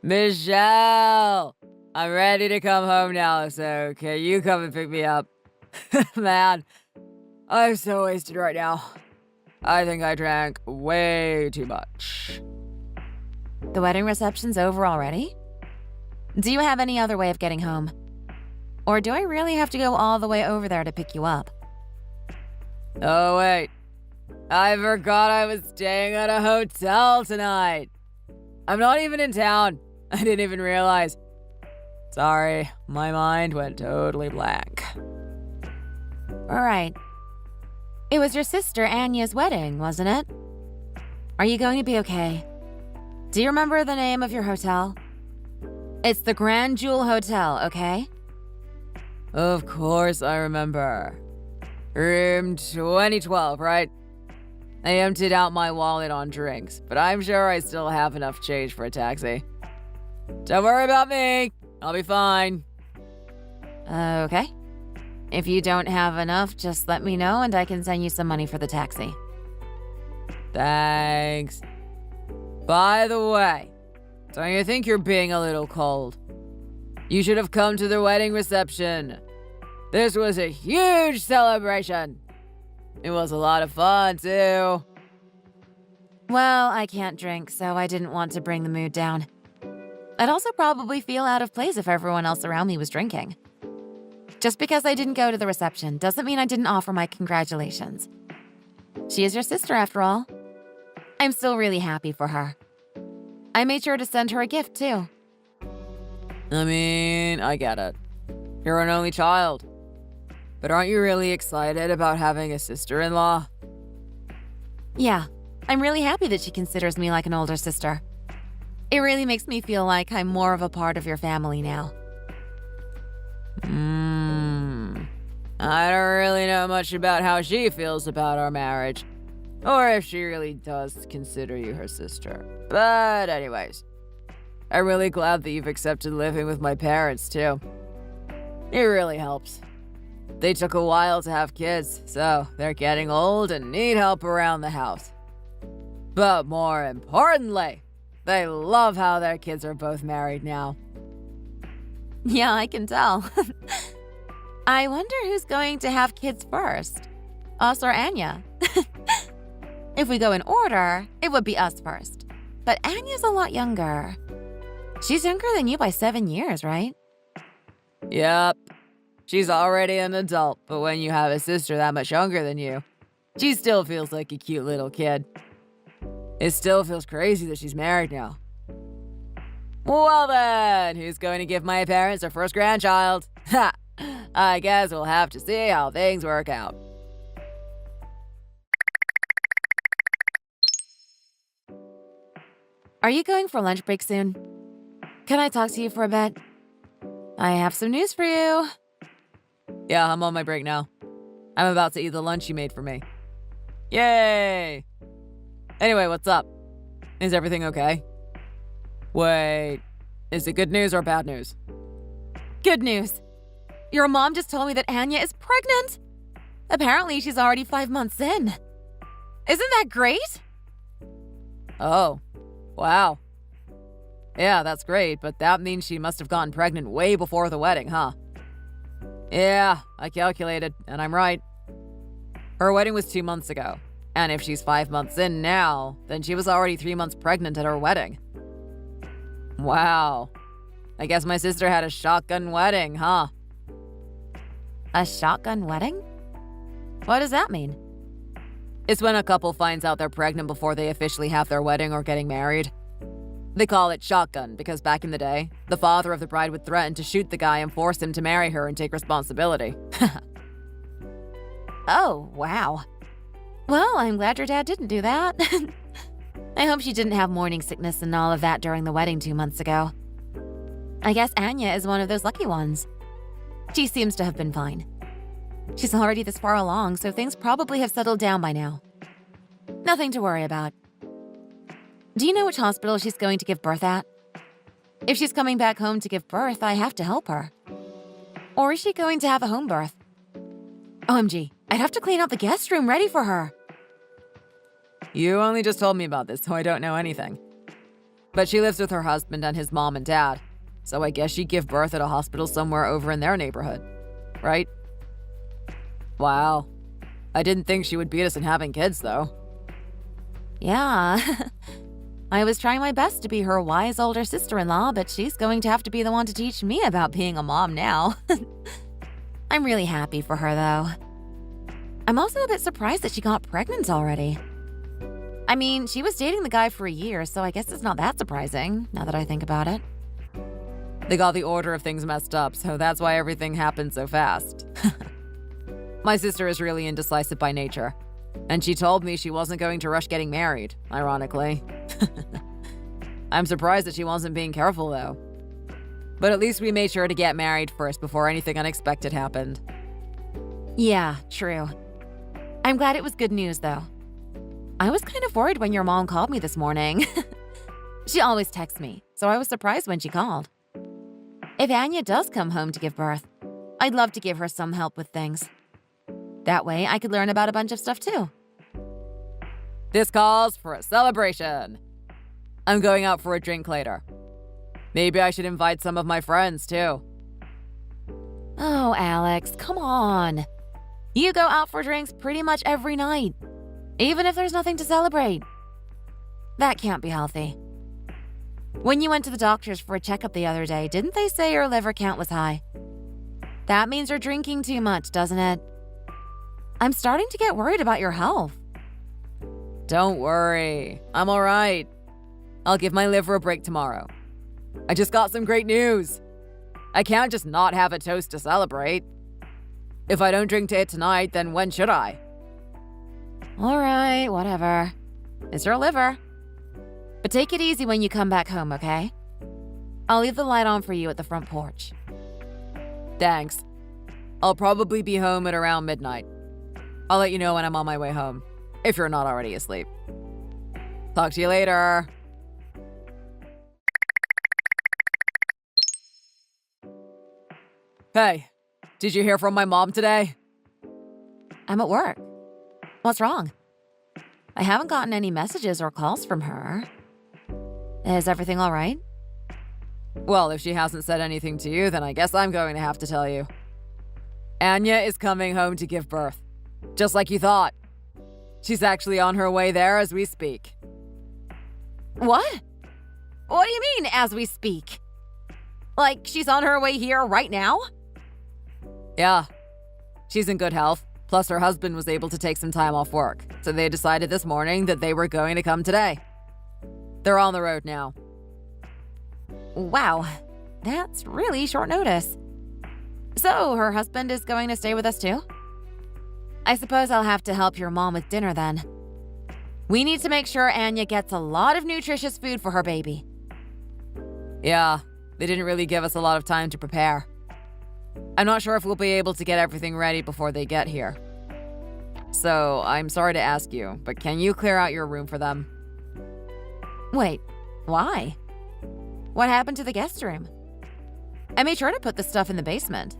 Michelle! I'm ready to come home now, so can you come and pick me up? Man, I'm so wasted right now. I think I drank way too much. The wedding reception's over already? Do you have any other way of getting home? Or do I really have to go all the way over there to pick you up? Oh, wait. I forgot I was staying at a hotel tonight. I'm not even in town. I didn't even realize. Sorry, my mind went totally blank. Alright. It was your sister Anya's wedding, wasn't it? Are you going to be okay? Do you remember the name of your hotel? It's the Grand Jewel Hotel, okay? Of course I remember. Room 2012, right? I emptied out my wallet on drinks, but I'm sure I still have enough change for a taxi. Don't worry about me. I'll be fine. Okay. If you don't have enough, just let me know and I can send you some money for the taxi. Thanks. By the way, don't you think you're being a little cold? You should have come to the wedding reception. This was a huge celebration. It was a lot of fun, too. Well, I can't drink, so I didn't want to bring the mood down. I'd also probably feel out of place if everyone else around me was drinking. Just because I didn't go to the reception doesn't mean I didn't offer my congratulations. She is your sister, after all. I'm still really happy for her. I made sure to send her a gift, too. I mean, I get it. You're an only child. But aren't you really excited about having a sister-in-law? Yeah, I'm really happy that she considers me like an older sister. It really makes me feel like I'm more of a part of your family now. I don't really know much about how she feels about our marriage, or if she really does consider you her sister. But anyways, I'm really glad that you've accepted living with my parents, too. It really helps. They took a while to have kids, so they're getting old and need help around the house. But more importantly, they love how their kids are both married now. Yeah, I can tell. I wonder who's going to have kids first, us or Anya? If we go in order, it would be us first. But Anya's a lot younger. She's younger than you by 7 years, right? Yep. She's already an adult, but when you have a sister that much younger than you, she still feels like a cute little kid. It still feels crazy that she's married now. Well then, who's going to give my parents their first grandchild? Ha! I guess we'll have to see how things work out. Are you going for lunch break soon? Can I talk to you for a bit? I have some news for you. Yeah, I'm on my break now. I'm about to eat the lunch you made for me. Yay! Anyway, what's up? Is everything okay? Wait, is it good news or bad news? Good news. Your mom just told me that Anya is pregnant. Apparently, she's already 5 months in. Isn't that great? Oh, wow. Yeah, that's great, but that means she must have gotten pregnant way before the wedding, huh? Yeah, I calculated, and I'm right. Her wedding was 2 months ago, and if she's 5 months in now, then she was already 3 months pregnant at her wedding. Wow. I guess my sister had a shotgun wedding, huh? A shotgun wedding? What does that mean? It's when a couple finds out they're pregnant before they officially have their wedding or getting married. They call it shotgun because back in the day, the father of the bride would threaten to shoot the guy and force him to marry her and take responsibility. Oh, wow. Well, I'm glad your dad didn't do that. I hope she didn't have morning sickness and all of that during the wedding 2 months ago. I guess Anya is one of those lucky ones. She seems to have been fine. She's already this far along, so things probably have settled down by now. Nothing to worry about. Do you know which hospital she's going to give birth at? If she's coming back home to give birth, I have to help her. Or is she going to have a home birth? OMG, I'd have to clean out the guest room ready for her. You only just told me about this, so I don't know anything. But she lives with her husband and his mom and dad, so I guess she'd give birth at a hospital somewhere over in their neighborhood, right? Wow. I didn't think she would beat us in having kids, though. Yeah. I was trying my best to be her wise older sister-in-law, but she's going to have to be the one to teach me about being a mom now. I'm really happy for her, though. I'm also a bit surprised that she got pregnant already. I mean, she was dating the guy for a year, so I guess it's not that surprising, now that I think about it. They got the order of things messed up, so that's why everything happened so fast. My sister is really indecisive by nature, and she told me she wasn't going to rush getting married, ironically. I'm surprised that she wasn't being careful, though. But at least we made sure to get married first before anything unexpected happened. Yeah, true. I'm glad it was good news, though. I was kind of worried when your mom called me this morning. She always texts me, so I was surprised when she called. If Anya does come home to give birth, I'd love to give her some help with things. That way, I could learn about a bunch of stuff too. This calls for a celebration. I'm going out for a drink later. Maybe I should invite some of my friends too. Oh, Alex, come on. You go out for drinks pretty much every night, even if there's nothing to celebrate. That can't be healthy. When you went to the doctors for a checkup the other day, didn't they say your liver count was high? That means you're drinking too much, doesn't it? I'm starting to get worried about your health. Don't worry, I'm all right. I'll give my liver a break tomorrow. I just got some great news. I can't just not have a toast to celebrate. If I don't drink it tonight, then when should I? All right, whatever. It's your liver. But take it easy when you come back home, okay? I'll leave the light on for you at the front porch. Thanks. I'll probably be home at around midnight. I'll let you know when I'm on my way home, if you're not already asleep. Talk to you later. Hey, did you hear from my mom today? I'm at work. What's wrong? I haven't gotten any messages or calls from her. Is everything all right? Well, if she hasn't said anything to you, then I guess I'm going to have to tell you. Anya is coming home to give birth. Just like you thought. She's actually on her way there as we speak. What? What do you mean, as we speak? Like, she's on her way here right now? Yeah. She's in good health. Plus, her husband was able to take some time off work. So they decided this morning that they were going to come today. They're on the road now. Wow. That's really short notice. So, her husband is going to stay with us too? I suppose I'll have to help your mom with dinner then. We need to make sure Anya gets a lot of nutritious food for her baby. Yeah, they didn't really give us a lot of time to prepare. I'm not sure if we'll be able to get everything ready before they get here. So, I'm sorry to ask you, but can you clear out your room for them? Wait, why? What happened to the guest room? I made sure to put the stuff in the basement,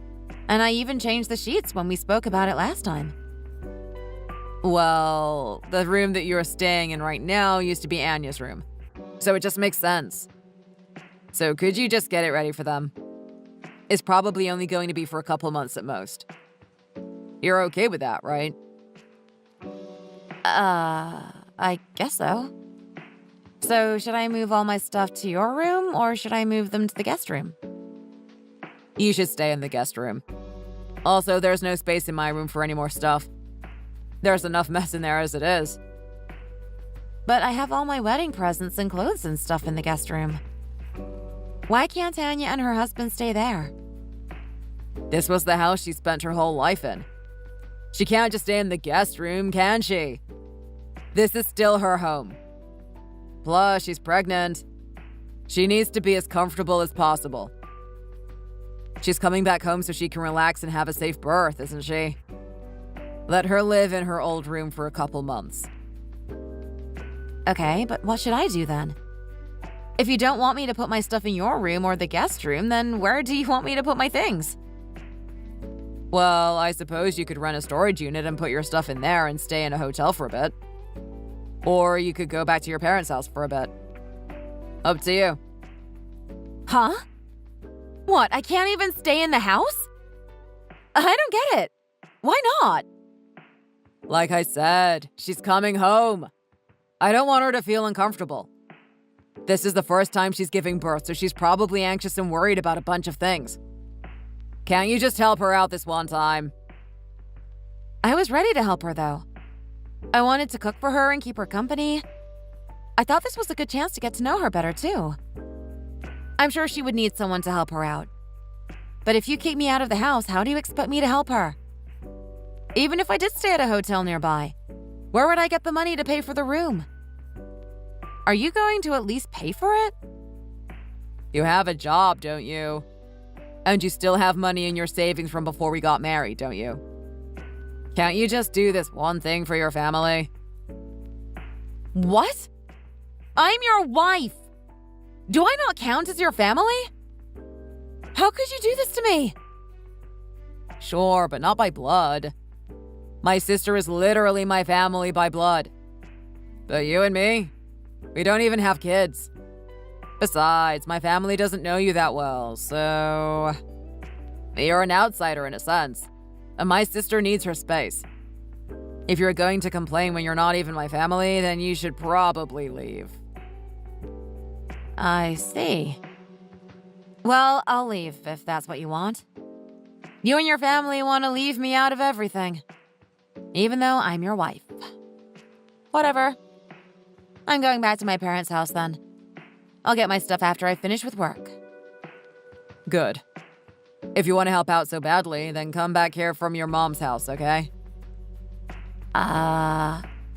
and I even changed the sheets when we spoke about it last time. Well, the room that you're staying in right now used to be Anya's room, so it just makes sense. So could you just get it ready for them? It's probably only going to be for a couple months at most. You're okay with that, right? I guess so. So should I move all my stuff to your room, or should I move them to the guest room? You should stay in the guest room. Also, there's no space in my room for any more stuff. There's enough mess in there as it is. But I have all my wedding presents and clothes and stuff in the guest room. Why can't Anya and her husband stay there? This was the house she spent her whole life in. She can't just stay in the guest room, can she? This is still her home. Plus, she's pregnant. She needs to be as comfortable as possible. She's coming back home so she can relax and have a safe birth, isn't she? Let her live in her old room for a couple months. Okay, but what should I do then? If you don't want me to put my stuff in your room or the guest room, then where do you want me to put my things? Well, I suppose you could rent a storage unit and put your stuff in there and stay in a hotel for a bit. Or you could go back to your parents' house for a bit. Up to you. Huh? What, I can't even stay in the house? I don't get it. Why not? Like I said, she's coming home. I don't want her to feel uncomfortable. This is the first time she's giving birth, so she's probably anxious and worried about a bunch of things. Can't you just help her out this one time? I was ready to help her, though. I wanted to cook for her and keep her company. I thought this was a good chance to get to know her better, too. I'm sure she would need someone to help her out. But if you kick me out of the house, how do you expect me to help her? Even if I did stay at a hotel nearby, where would I get the money to pay for the room? Are you going to at least pay for it? You have a job, don't you? And you still have money in your savings from before we got married, don't you? Can't you just do this one thing for your family? What? I'm your wife. Do I not count as your family? How could you do this to me? Sure, but not by blood. My sister is literally my family by blood. But you and me, we don't even have kids. Besides, my family doesn't know you that well, so... You're an outsider in a sense. And my sister needs her space. If you're going to complain when you're not even my family, then you should probably leave. I see. Well, I'll leave if that's what you want. You and your family want to leave me out of everything. Even though I'm your wife. Whatever. I'm going back to my parents' house then. I'll get my stuff after I finish with work. Good. If you want to help out so badly, then come back here from your mom's house, okay?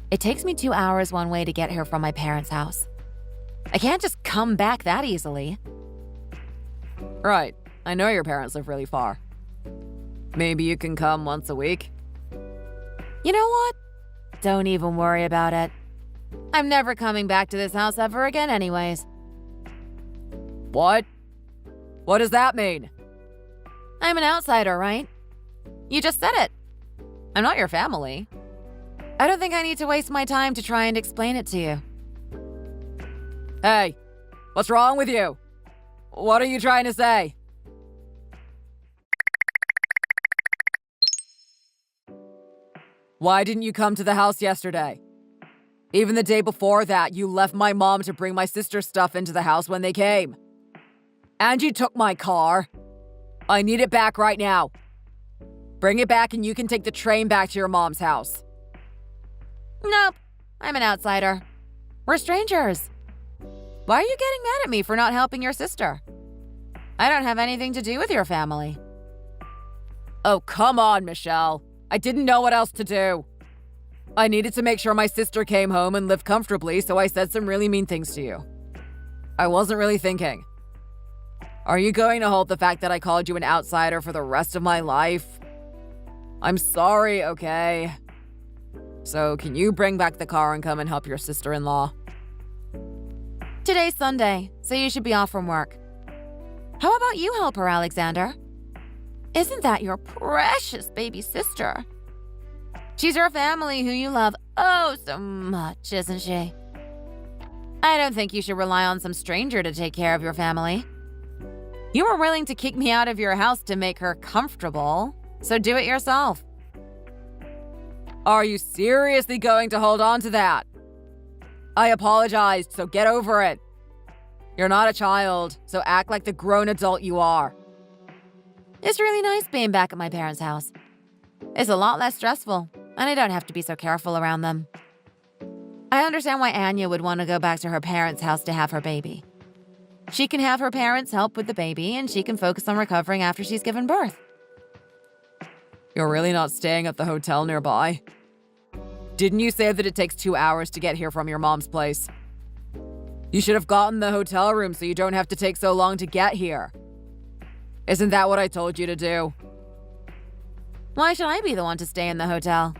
It takes me 2 hours one way to get here from my parents' house. I can't just come back that easily. Right. I know your parents live really far. Maybe you can come once a week? You know what? Don't even worry about it. I'm never coming back to this house ever again anyways. What? What does that mean? I'm an outsider, right? You just said it. I'm not your family. I don't think I need to waste my time to try and explain it to you. Hey, what's wrong with you? What are you trying to say? Why didn't you come to the house yesterday? Even the day before that, you left my mom to bring my sister's stuff into the house when they came. And you took my car. I need it back right now. Bring it back and you can take the train back to your mom's house. Nope. I'm an outsider. We're strangers. Why are you getting mad at me for not helping your sister? I don't have anything to do with your family. Oh, come on, Michelle. I didn't know what else to do. I needed to make sure my sister came home and lived comfortably, so I said some really mean things to you. I wasn't really thinking. Are you going to hold the fact that I called you an outsider for the rest of my life? I'm sorry, okay? So, can you bring back the car and come and help your sister-in-law? Today's Sunday, so you should be off from work. How about you help her, Alexander? Isn't that your precious baby sister? She's your family who you love oh so much, isn't she? I don't think you should rely on some stranger to take care of your family. You were willing to kick me out of your house to make her comfortable, so do it yourself. Are you seriously going to hold on to that? I apologized, so get over it. You're not a child, so act like the grown adult you are. It's really nice being back at my parents' house. It's a lot less stressful, and I don't have to be so careful around them. I understand why Anya would want to go back to her parents' house to have her baby. She can have her parents help with the baby, and she can focus on recovering after she's given birth. You're really not staying at the hotel nearby? Didn't you say that it takes 2 hours to get here from your mom's place? You should have gotten the hotel room so you don't have to take so long to get here. Isn't that what I told you to do? Why should I be the one to stay in the hotel?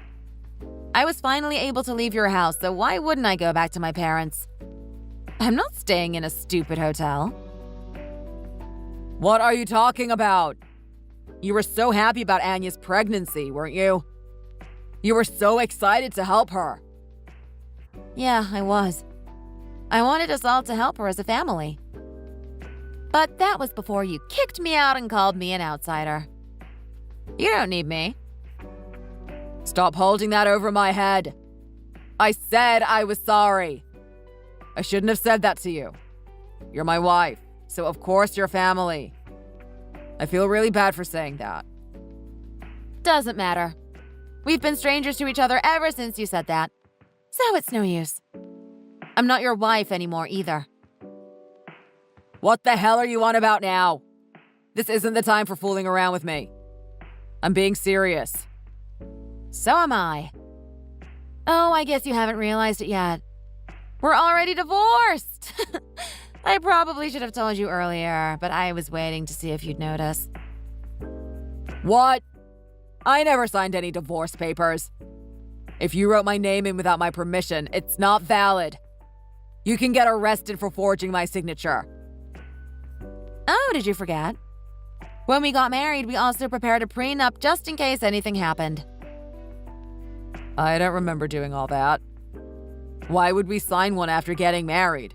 I was finally able to leave your house, so why wouldn't I go back to my parents? I'm not staying in a stupid hotel. What are you talking about? You were so happy about Anya's pregnancy, weren't you? You were so excited to help her. Yeah, I was. I wanted us all to help her as a family. But that was before you kicked me out and called me an outsider. You don't need me. Stop holding that over my head. I said I was sorry. I shouldn't have said that to you. You're my wife, so of course you're family. I feel really bad for saying that. Doesn't matter. We've been strangers to each other ever since you said that. So it's no use. I'm not your wife anymore either. What the hell are you on about now? This isn't the time for fooling around with me. I'm being serious. So am I. Oh, I guess you haven't realized it yet. We're already divorced! I probably should have told you earlier, but I was waiting to see if you'd notice. What? I never signed any divorce papers. If you wrote my name in without my permission, it's not valid. You can get arrested for forging my signature. Oh, did you forget? When we got married, we also prepared a prenup just in case anything happened. I don't remember doing all that. Why would we sign one after getting married?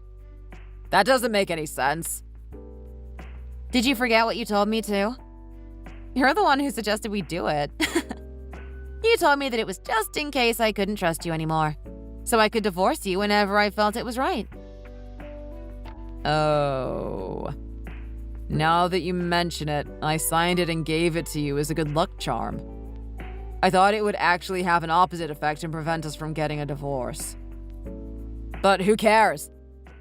That doesn't make any sense. Did you forget what you told me to? You're the one who suggested we do it. You told me that it was just in case I couldn't trust you anymore, so I could divorce you whenever I felt it was right. Oh. Now that you mention it, I signed it and gave it to you as a good luck charm. I thought it would actually have an opposite effect and prevent us from getting a divorce. But who cares?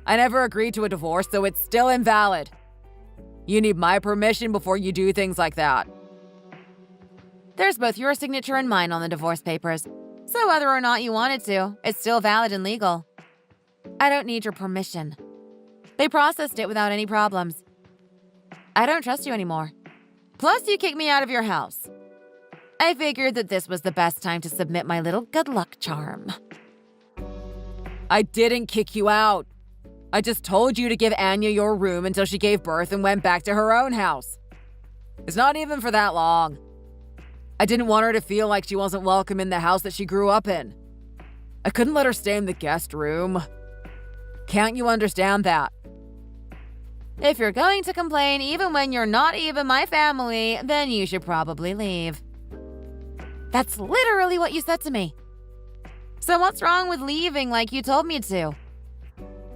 I never agreed to a divorce, so it's still invalid. You need my permission before you do things like that. There's both your signature and mine on the divorce papers, so whether or not you wanted to, it's still valid and legal. I don't need your permission. They processed it without any problems. I don't trust you anymore. Plus, you kicked me out of your house. I figured that this was the best time to submit my little good luck charm. I didn't kick you out. I just told you to give Anya your room until she gave birth and went back to her own house. It's not even for that long. I didn't want her to feel like she wasn't welcome in the house that she grew up in. I couldn't let her stay in the guest room. Can't you understand that? If you're going to complain even when you're not even my family, then you should probably leave. That's literally what you said to me. So what's wrong with leaving like you told me to?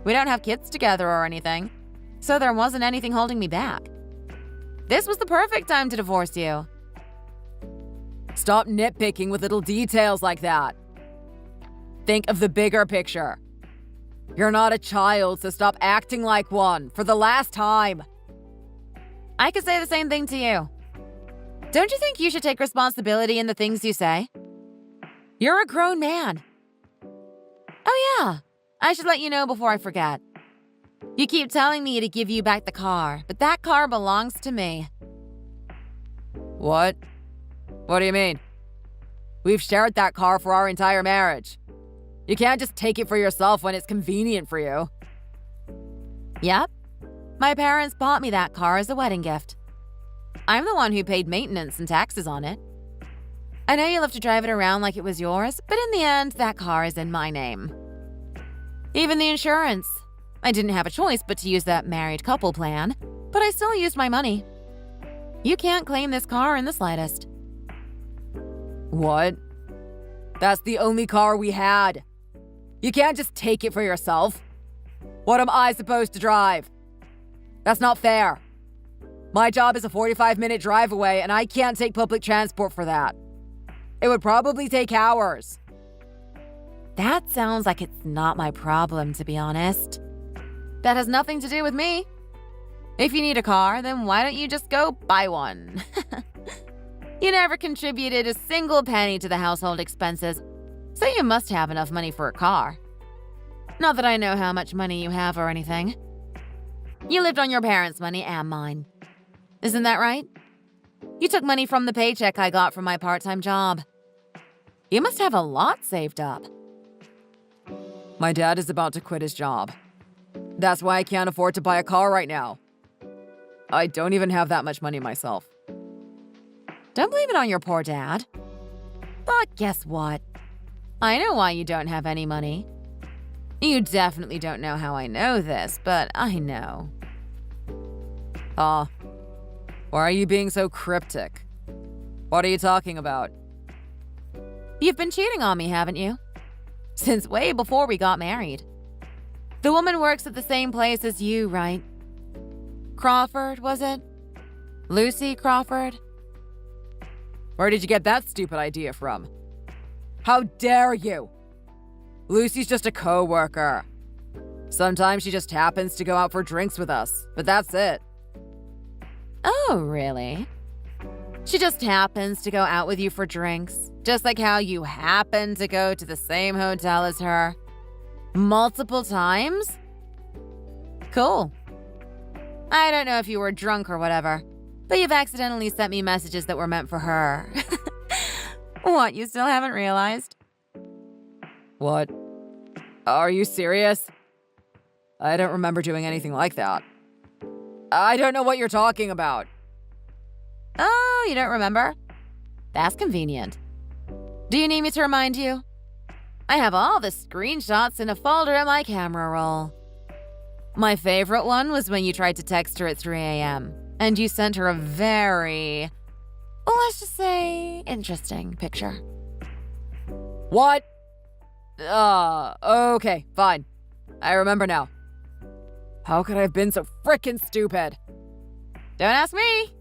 We don't have kids together or anything, so there wasn't anything holding me back. This was the perfect time to divorce you. Stop nitpicking with little details like that. Think of the bigger picture. You're not a child, so stop acting like one for the last time. I could say the same thing to you. Don't you think you should take responsibility in the things you say? You're a grown man. Oh yeah, I should let you know before I forget. You keep telling me to give you back the car, but that car belongs to me. What? What do you mean? We've shared that car for our entire marriage. You can't just take it for yourself when it's convenient for you. Yep. My parents bought me that car as a wedding gift. I'm the one who paid maintenance and taxes on it. I know you'll have to drive it around like it was yours, but in the end, that car is in my name. Even the insurance. I didn't have a choice but to use that married couple plan, but I still used my money. You can't claim this car in the slightest. What? That's the only car we had. You can't just take it for yourself. What am I supposed to drive? That's not fair. My job is a 45-minute drive away, and I can't take public transport for that. It would probably take hours. That sounds like it's not my problem, to be honest. That has nothing to do with me. If you need a car, then why don't you just go buy one? You never contributed a single penny to the household expenses, so you must have enough money for a car. Not that I know how much money you have or anything. You lived on your parents' money and mine. Isn't that right? You took money from the paycheck I got from my part-time job. You must have a lot saved up. My dad is about to quit his job. That's why I can't afford to buy a car right now. I don't even have that much money myself. Don't blame it on your poor dad. But guess what? I know why you don't have any money. You definitely don't know how I know this, but I know. Why are you being so cryptic? What are you talking about? You've been cheating on me, haven't you? Since way before we got married. The woman works at the same place as you, right? Crawford, was it? Lucy Crawford? Where did you get that stupid idea from? How dare you? Lucy's just a co-worker. Sometimes she just happens to go out for drinks with us, but that's it. Oh, really? She just happens to go out with you for drinks, just like how you happen to go to the same hotel as her. Multiple times? Cool. I don't know if you were drunk or whatever, but you've accidentally sent me messages that were meant for her. What, you still haven't realized? What? Are you serious? I don't remember doing anything like that. I don't know what you're talking about. Oh, you don't remember? That's convenient. Do you need me to remind you? I have all the screenshots in a folder in my camera roll. My favorite one was when you tried to text her at 3 a.m. and you sent her a very, let's just say, interesting picture. What? Okay, fine. I remember now. How could I have been so frickin' stupid? Don't ask me.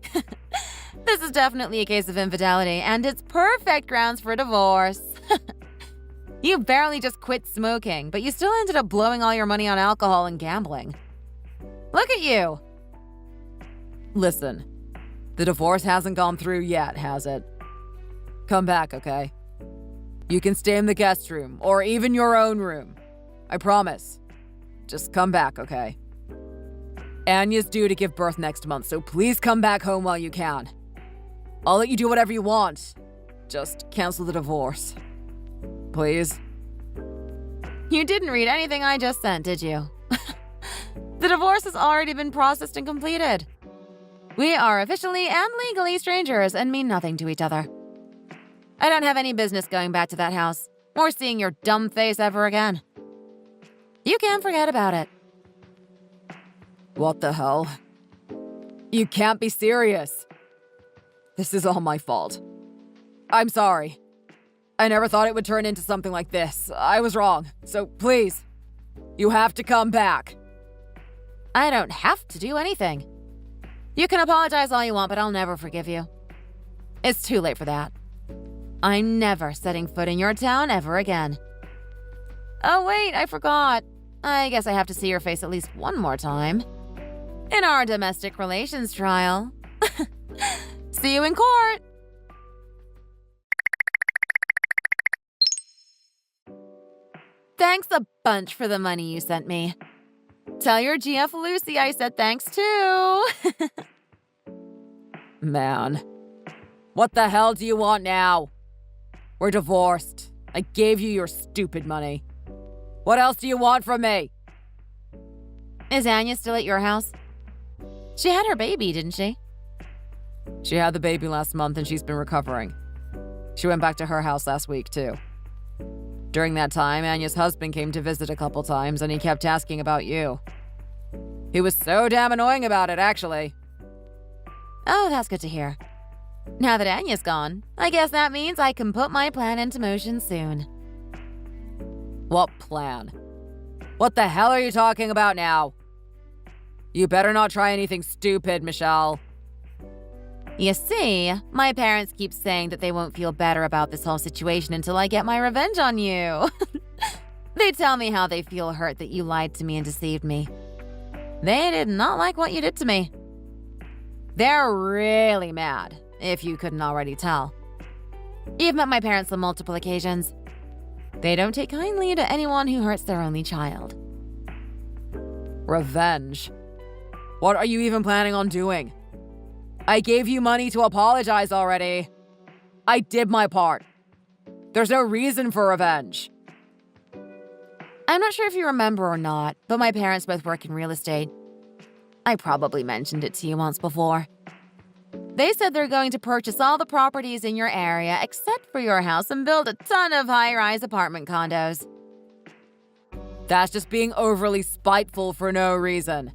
This is definitely a case of infidelity, and it's perfect grounds for divorce. You barely just quit smoking, but you still ended up blowing all your money on alcohol and gambling. Look at you. Listen, the divorce hasn't gone through yet, has it? Come back, okay? You can stay in the guest room, or even your own room. I promise. Just come back, okay? Anya's due to give birth next month, so please come back home while you can. I'll let you do whatever you want. Just cancel the divorce. Please. You didn't read anything I just sent, did you? The divorce has already been processed and completed. We are officially and legally strangers and mean nothing to each other. I don't have any business going back to that house or seeing your dumb face ever again. You can forget about it. What the hell? You can't be serious. This is all my fault. I'm sorry. I never thought it would turn into something like this. I was wrong. So please, you have to come back. I don't have to do anything. You can apologize all you want, but I'll never forgive you. It's too late for that. I'm never setting foot in your town ever again. Oh wait, I forgot. I guess I have to see your face at least one more time. In our domestic relations trial. See you in court. Thanks a bunch for the money you sent me. Tell your GF Lucy I said thanks too. Man, what the hell do you want now? We're divorced. I gave you your stupid money. What else do you want from me? Is Anya still at your house? She had her baby, didn't she? She had the baby last month and she's been recovering. She went back to her house last week, too. During that time, Anya's husband came to visit a couple times and he kept asking about you. He was so damn annoying about it, actually. Oh, that's good to hear. Now that Anya's gone, I guess that means I can put my plan into motion soon. What plan? What the hell are you talking about now? You better not try anything stupid, Michelle. You see, my parents keep saying that they won't feel better about this whole situation until I get my revenge on you. They tell me how they feel hurt that you lied to me and deceived me. They did not like what you did to me. They're really mad, if you couldn't already tell. You've met my parents on multiple occasions. They don't take kindly to anyone who hurts their only child. Revenge? What are you even planning on doing? I gave you money to apologize already. I did my part. There's no reason for revenge. I'm not sure if you remember or not, but my parents both work in real estate. I probably mentioned it to you once before. They said they're going to purchase all the properties in your area except for your house and build a ton of high-rise apartment condos. That's just being overly spiteful for no reason.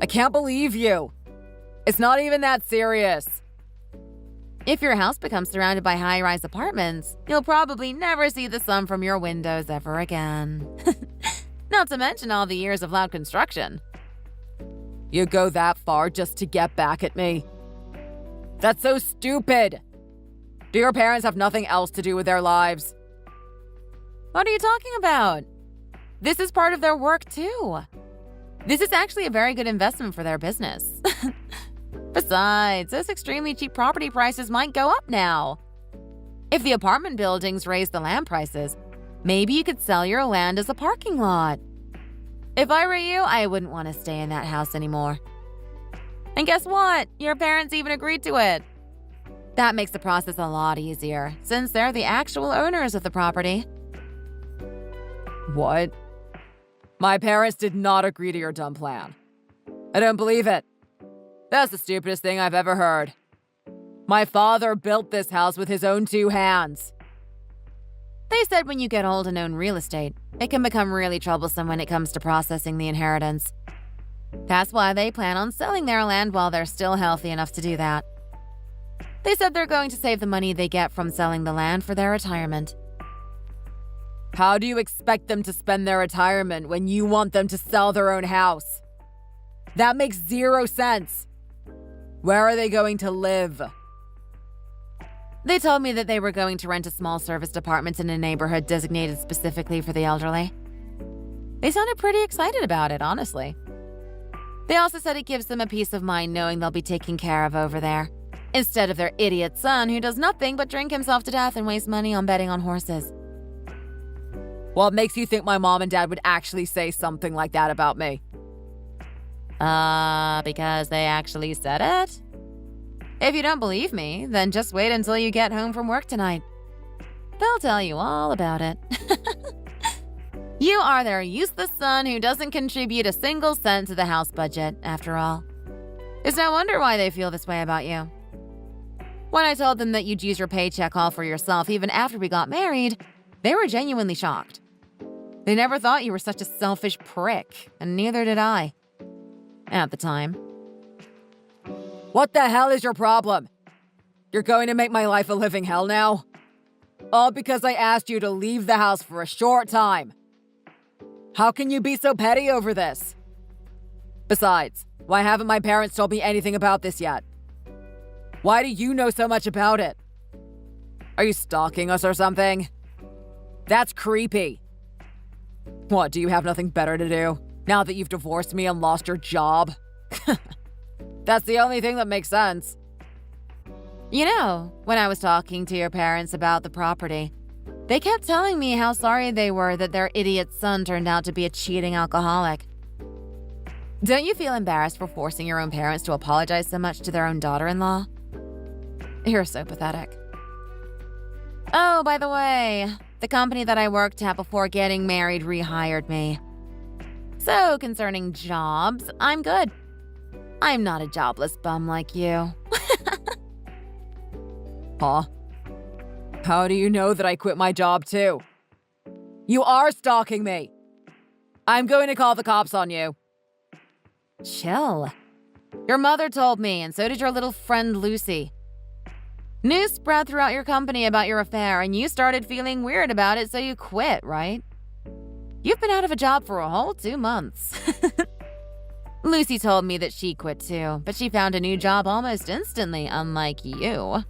I can't believe you. It's not even that serious. If your house becomes surrounded by high-rise apartments, you'll probably never see the sun from your windows ever again. Not to mention all the years of loud construction. You go that far just to get back at me? That's so stupid. Do your parents have nothing else to do with their lives? What are you talking about? This is part of their work, too. This is actually a very good investment for their business. Besides, those extremely cheap property prices might go up now. If the apartment buildings raise the land prices, maybe you could sell your land as a parking lot. If I were you, I wouldn't want to stay in that house anymore. And guess what? Your parents even agreed to it. That makes the process a lot easier, since they're the actual owners of the property. What? My parents did not agree to your dumb plan. I don't believe it. That's the stupidest thing I've ever heard. My father built this house with his own 2 hands. They said when you get old and own real estate, it can become really troublesome when it comes to processing the inheritance. That's why they plan on selling their land while they're still healthy enough to do that. They said they're going to save the money they get from selling the land for their retirement. How do you expect them to spend their retirement when you want them to sell their own house? That makes 0 sense. Where are they going to live? They told me that they were going to rent a small serviced apartment in a neighborhood designated specifically for the elderly. They sounded pretty excited about it, honestly. They also said it gives them a peace of mind knowing they'll be taken care of over there, instead of their idiot son who does nothing but drink himself to death and waste money on betting on horses. What makes you think my mom and dad would actually say something like that about me? Because they actually said it? If you don't believe me, then just wait until you get home from work tonight. They'll tell you all about it. You are their useless son who doesn't contribute a single cent to the house budget, after all. It's no wonder why they feel this way about you. When I told them that you'd use your paycheck all for yourself even after we got married, they were genuinely shocked. They never thought you were such a selfish prick, and neither did I. At the time. What the hell is your problem? You're going to make my life a living hell now? All because I asked you to leave the house for a short time. How can you be so petty over this? Besides, why haven't my parents told me anything about this yet? Why do you know so much about it? Are you stalking us or something? That's creepy. What, do you have nothing better to do, now that you've divorced me and lost your job? That's the only thing that makes sense. You know, when I was talking to your parents about the property, they kept telling me how sorry they were that their idiot son turned out to be a cheating alcoholic. Don't you feel embarrassed for forcing your own parents to apologize so much to their own daughter-in-law? You're so pathetic. Oh, by the way, the company that I worked at before getting married rehired me. So, concerning jobs, I'm good. I'm not a jobless bum like you. Huh? How do you know that I quit my job too? You are stalking me. I'm going to call the cops on you. Chill. Your mother told me, and so did your little friend Lucy. News spread throughout your company about your affair, and you started feeling weird about it, so you quit, right? You've been out of a job for a whole 2 months. Lucy told me that she quit too, but she found a new job almost instantly, unlike you.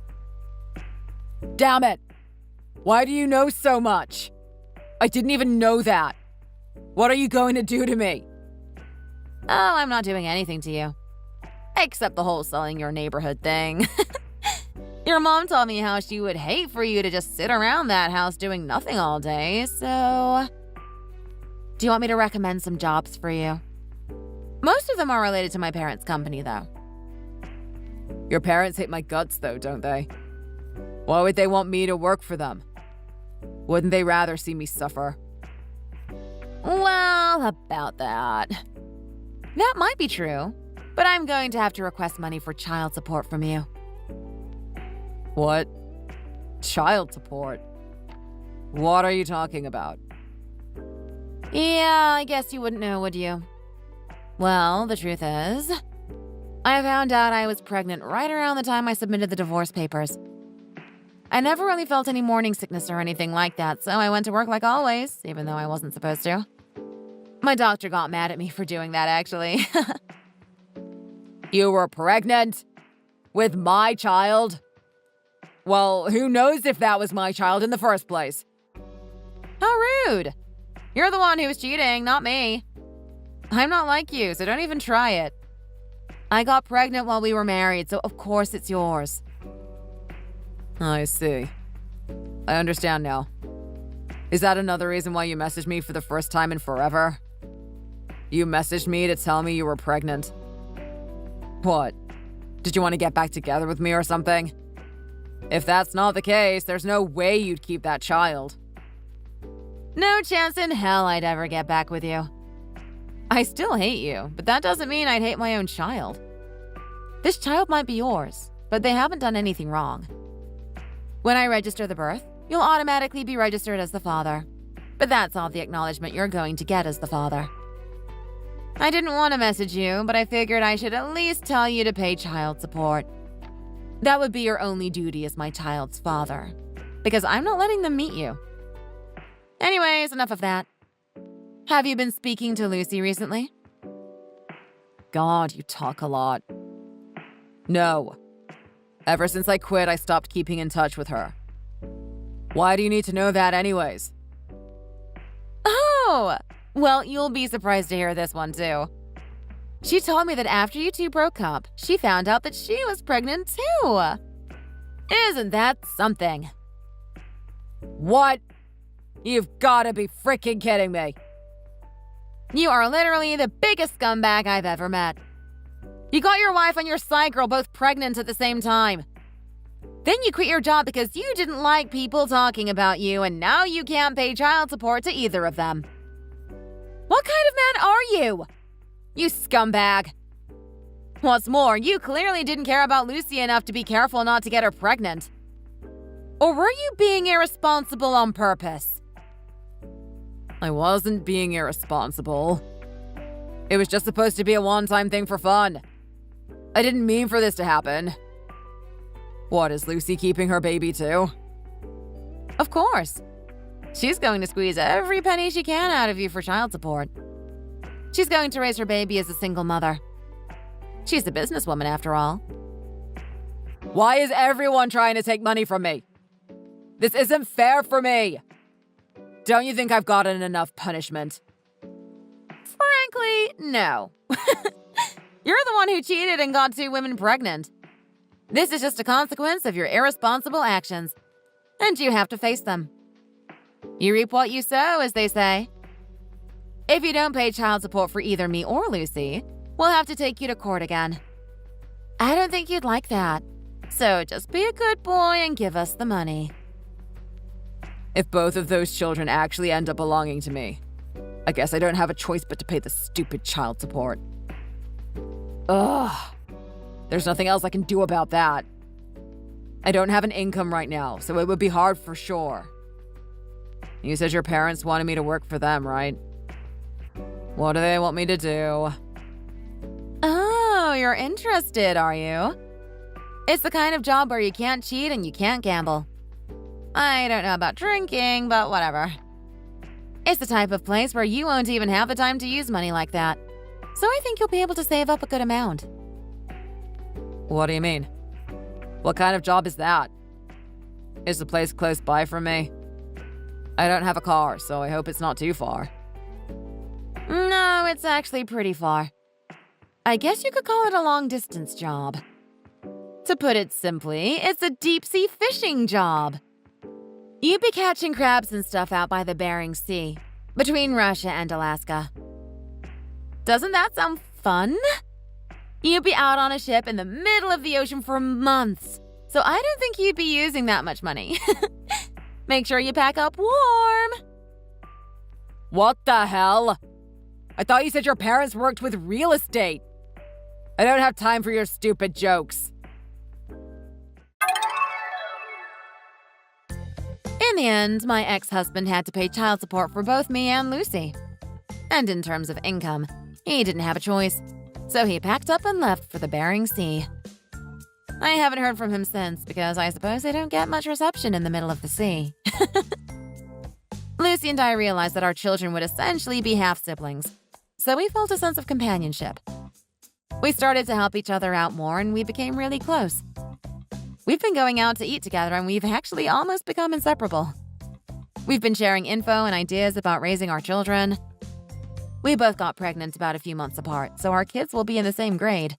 Damn it! Why do you know so much? I didn't even know that. What are you going to do to me? Oh, I'm not doing anything to you. Except the whole selling your neighborhood thing. Your mom told me how she would hate for you to just sit around that house doing nothing all day, so... Do you want me to recommend some jobs for you? Most of them are related to my parents' company, though. Your parents hate my guts, though, don't they? Why would they want me to work for them? Wouldn't they rather see me suffer? Well, about that. That might be true, but I'm going to have to request money for child support from you. What? Child support? What are you talking about? Yeah, I guess you wouldn't know, would you? Well, the truth is, I found out I was pregnant right around the time I submitted the divorce papers. I never really felt any morning sickness or anything like that, so I went to work like always, even though I wasn't supposed to. My doctor got mad at me for doing that, actually. You were pregnant? With my child? Well, who knows if that was my child in the first place? How rude. You're the one who was cheating, not me. I'm not like you, so don't even try it. I got pregnant while we were married, so of course it's yours. I see. I understand now. Is that another reason why you messaged me for the first time in forever? You messaged me to tell me you were pregnant. What? Did you want to get back together with me or something? If that's not the case, there's no way you'd keep that child. No chance in hell I'd ever get back with you. I still hate you, but that doesn't mean I'd hate my own child. This child might be yours, but they haven't done anything wrong. When I register the birth, you'll automatically be registered as the father. But that's all the acknowledgement you're going to get as the father. I didn't want to message you, but I figured I should at least tell you to pay child support. That would be your only duty as my child's father, because I'm not letting them meet you. Anyways, enough of that. Have you been speaking to Lucy recently? God, you talk a lot. No. Ever since I quit, I stopped keeping in touch with her. Why do you need to know that anyways? Oh! Well, you'll be surprised to hear this one too. She told me that after you two broke up, she found out that she was pregnant too. Isn't that something? What? You've gotta be freaking kidding me. You are literally the biggest scumbag I've ever met. You got your wife and your side girl both pregnant at the same time. Then you quit your job because you didn't like people talking about you, and now you can't pay child support to either of them. What kind of man are you? You scumbag. What's more, you clearly didn't care about Lucy enough to be careful not to get her pregnant. Or were you being irresponsible on purpose? I wasn't being irresponsible. It was just supposed to be a one-time thing for fun. I didn't mean for this to happen. What, is Lucy keeping her baby too? Of course. She's going to squeeze every penny she can out of you for child support. She's going to raise her baby as a single mother. She's a businesswoman after all. Why is everyone trying to take money from me? This isn't fair for me. Don't you think I've gotten enough punishment? Frankly, no. You're the one who cheated and got 2 women pregnant. This is just a consequence of your irresponsible actions, and you have to face them. You reap what you sow, as they say. If you don't pay child support for either me or Lucy, we'll have to take you to court again. I don't think you'd like that, so just be a good boy and give us the money. If both of those children actually end up belonging to me, I guess I don't have a choice but to pay the stupid child support. Ugh. There's nothing else I can do about that. I don't have an income right now, so it would be hard for sure. You said your parents wanted me to work for them, right? What do they want me to do? Oh, you're interested, are you? It's the kind of job where you can't cheat and you can't gamble. I don't know about drinking, but whatever. It's the type of place where you won't even have the time to use money like that. So I think you'll be able to save up a good amount. What do you mean? What kind of job is that? Is the place close by from me? I don't have a car, so I hope it's not too far. No, it's actually pretty far. I guess you could call it a long-distance job. To put it simply, it's a deep-sea fishing job. You'd be catching crabs and stuff out by the Bering Sea, between Russia and Alaska. Doesn't that sound fun? You'd be out on a ship in the middle of the ocean for months, so I don't think you'd be using that much money. Make sure you pack up warm. What the hell? I thought you said your parents worked with real estate. I don't have time for your stupid jokes. In the end, my ex-husband had to pay child support for both me and Lucy. And in terms of income, he didn't have a choice. So he packed up and left for the Bering Sea. I haven't heard from him since because I suppose they don't get much reception in the middle of the sea. Lucy and I realized that our children would essentially be half-siblings, so we felt a sense of companionship. We started to help each other out more and we became really close. We've been going out to eat together and we've actually almost become inseparable. We've been sharing info and ideas about raising our children. We both got pregnant about a few months apart, so our kids will be in the same grade.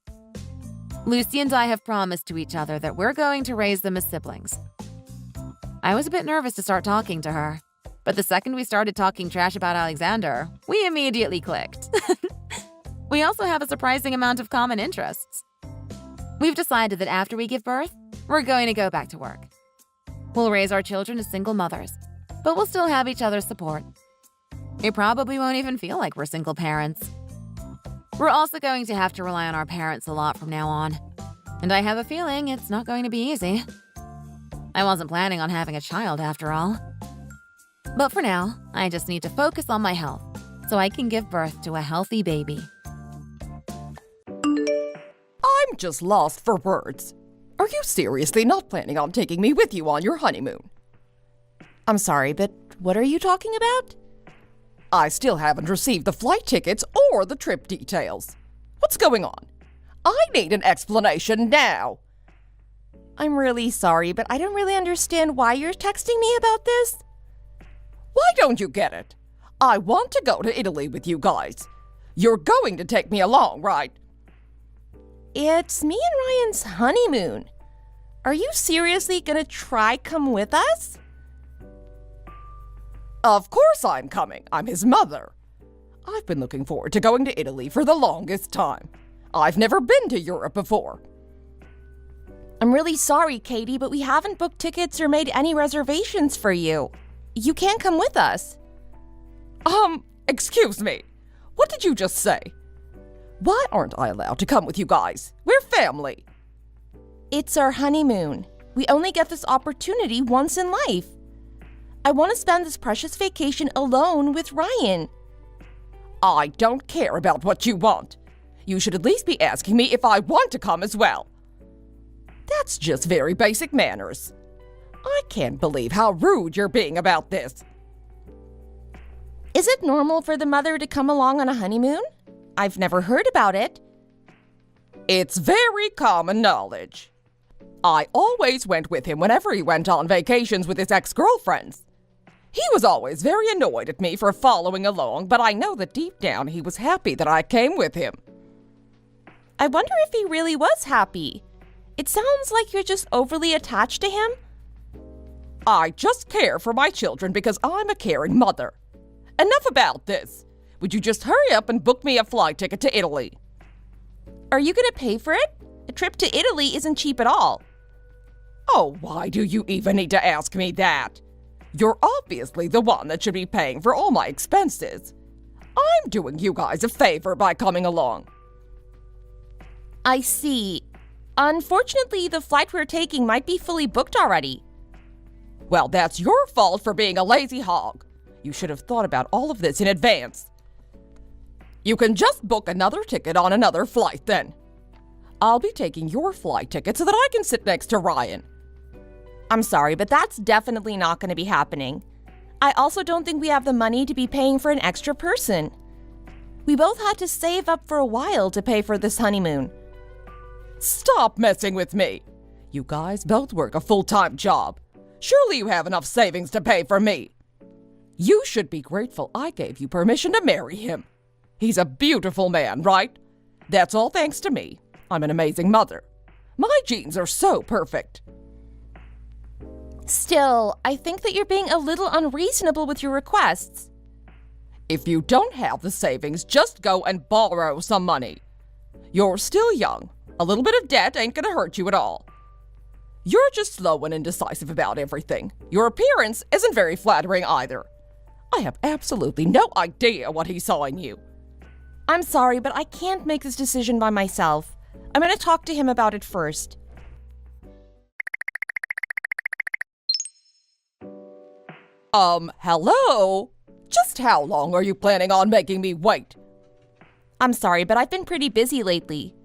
Lucy and I have promised to each other that we're going to raise them as siblings. I was a bit nervous to start talking to her, but the second we started talking trash about Alexander, we immediately clicked. We also have a surprising amount of common interests. We've decided that after we give birth, we're going to go back to work. We'll raise our children as single mothers, but we'll still have each other's support. It probably won't even feel like we're single parents. We're also going to have to rely on our parents a lot from now on, and I have a feeling it's not going to be easy. I wasn't planning on having a child after all. But for now, I just need to focus on my health so I can give birth to a healthy baby. I'm just lost for words. Are you seriously not planning on taking me with you on your honeymoon? I'm sorry, but what are you talking about? I still haven't received the flight tickets or the trip details. What's going on? I need an explanation now. I'm really sorry, but I don't really understand why you're texting me about this. Why don't you get it? I want to go to Italy with you guys. You're going to take me along, right? It's me and Ryan's honeymoon. Are you seriously gonna try come with us? Of course I'm coming. I'm his mother. I've been looking forward to going to Italy for the longest time. I've never been to Europe before. I'm really sorry, Katie, but we haven't booked tickets or made any reservations for you. You can't come with us. Excuse me. What did you just say? Why aren't I allowed to come with you guys? We're family. It's our honeymoon. We only get this opportunity once in life. I want to spend this precious vacation alone with Ryan. I don't care about what you want. You should at least be asking me if I want to come as well. That's just very basic manners. I can't believe how rude you're being about this. Is it normal for the mother to come along on a honeymoon? I've never heard about it. It's very common knowledge. I always went with him whenever he went on vacations with his ex-girlfriends. He was always very annoyed at me for following along, but I know that deep down he was happy that I came with him. I wonder if he really was happy. It sounds like you're just overly attached to him. I just care for my children because I'm a caring mother. Enough about this. Would you just hurry up and book me a flight ticket to Italy? Are you going to pay for it? A trip to Italy isn't cheap at all. Oh, why do you even need to ask me that? You're obviously the one that should be paying for all my expenses. I'm doing you guys a favor by coming along. I see. Unfortunately, the flight we're taking might be fully booked already. Well, that's your fault for being a lazy hog. You should have thought about all of this in advance. You can just book another ticket on another flight then. I'll be taking your flight ticket so that I can sit next to Ryan. I'm sorry, but that's definitely not going to be happening. I also don't think we have the money to be paying for an extra person. We both had to save up for a while to pay for this honeymoon. Stop messing with me. You guys both work a full-time job. Surely you have enough savings to pay for me. You should be grateful I gave you permission to marry him. He's a beautiful man, right? That's all thanks to me. I'm an amazing mother. My genes are so perfect. Still, I think that you're being a little unreasonable with your requests. If you don't have the savings, just go and borrow some money. You're still young. A little bit of debt ain't gonna hurt you at all. You're just slow and indecisive about everything. Your appearance isn't very flattering either. I have absolutely no idea what he saw in you. I'm sorry, but I can't make this decision by myself. I'm going to talk to him about it first. Hello? Just how long are you planning on making me wait? I'm sorry, but I've been pretty busy lately.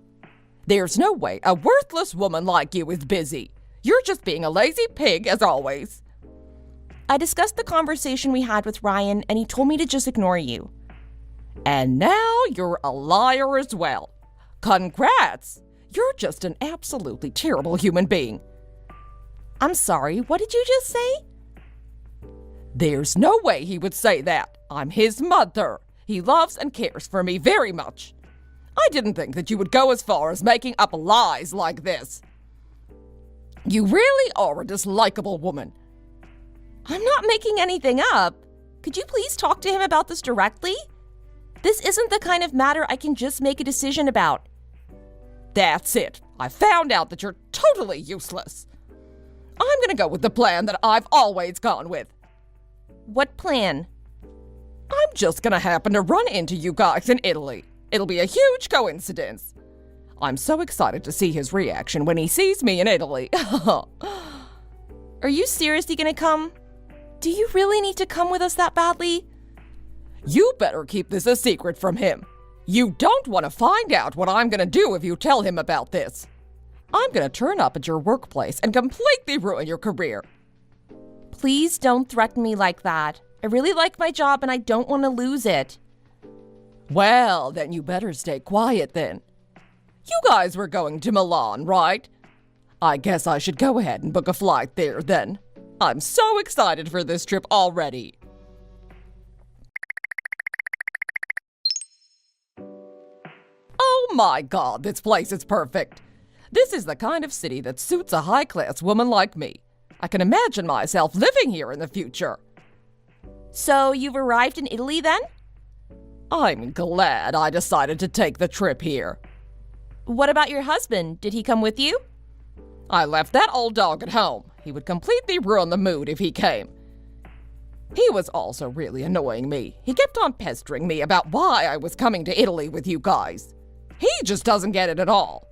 There's no way a worthless woman like you is busy. You're just being a lazy pig, as always. I discussed the conversation we had with Ryan, and he told me to just ignore you. And now you're a liar as well. Congrats! You're just an absolutely terrible human being. I'm sorry, what did you just say? There's no way he would say that. I'm his mother. He loves and cares for me very much. I didn't think that you would go as far as making up lies like this. You really are a dislikable woman. I'm not making anything up. Could you please talk to him about this directly? This isn't the kind of matter I can just make a decision about. That's it. I found out that you're totally useless. I'm gonna go with the plan that I've always gone with. What plan? I'm just gonna happen to run into you guys in Italy. It'll be a huge coincidence. I'm so excited to see his reaction when he sees me in Italy. Are you seriously gonna come? Do you really need to come with us that badly? You better keep this a secret from him. You don't want to find out what I'm gonna do if you tell him about this. I'm gonna turn up at your workplace and completely ruin your career. Please don't threaten me like that. I really like my job and I don't want to lose it. Well, then you better stay quiet then. You guys were going to Milan, right? I guess I should go ahead and book a flight there then. I'm so excited for this trip already. Oh my God, this place is perfect. This is the kind of city that suits a high-class woman like me. I can imagine myself living here in the future. So you've arrived in Italy then? I'm glad I decided to take the trip here. What about your husband? Did he come with you? I left that old dog at home. He would completely ruin the mood if he came. He was also really annoying me. He kept on pestering me about why I was coming to Italy with you guys. He just doesn't get it at all.